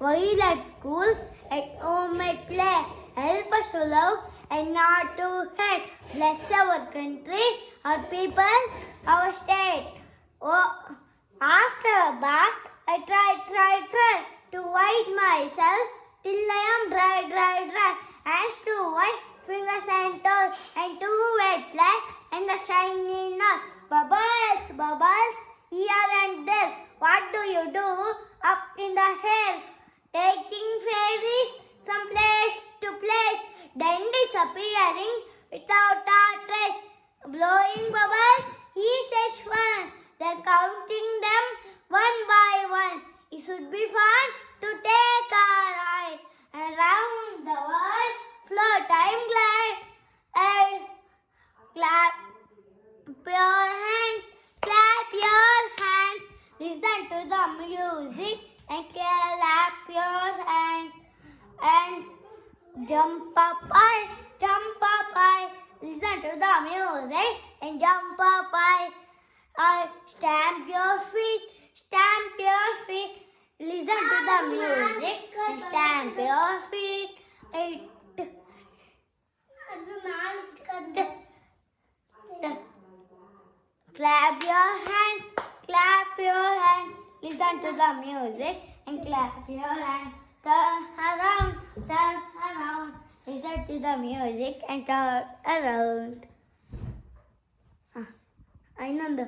while at school, at home at play. Help us to love and not to hate. Bless our country, our people, our state. Oh, after a bath, I try to wipe myself till I am dry. Hands to white, fingers and toes, and two wet black and the shiny nose. Bubbles, here and there. What do you do up in the air? Taking ferries from place to place, then disappearing without a trace. Blowing bubbles, is such fun. They're counting them one by one. It should be fun to take a ride around the world. Float, I'm glad. And clap your hands, clap your hands. Listen to the music and clap your hands. And jump up high. Listen to the music and jump up high. Stamp your feet. Listen to the music and stamp your feet. Clap your hands. Listen to the music and clap your hands. Turn around. Listen to the music and turn around. ಇನ್ನೊಂದು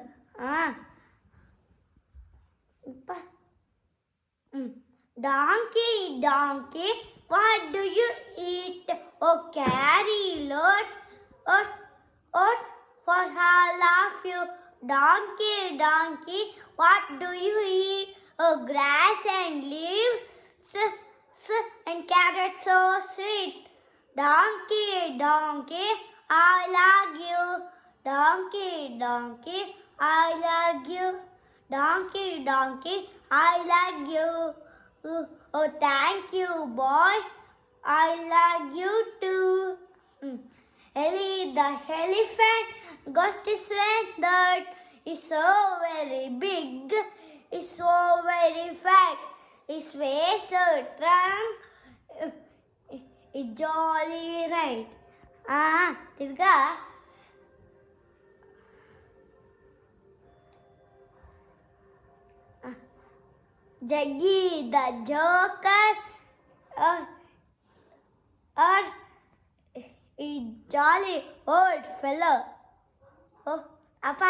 Donkey, what do you eat? Oh, carry load, oats for all of you. Donkey, what do you eat? Oh, grass and leaves, and carrots so sweet. Donkey, I love you. Donkey, I love you. Donkey, I love you. Oh, thank you, boy. I love you too. Ellie the elephant goes this way. That is so very big. Is so very fat. His face so trunk is jolly right. Tirga. Jaggy the joker or a jolly old fellow. Oh, appa,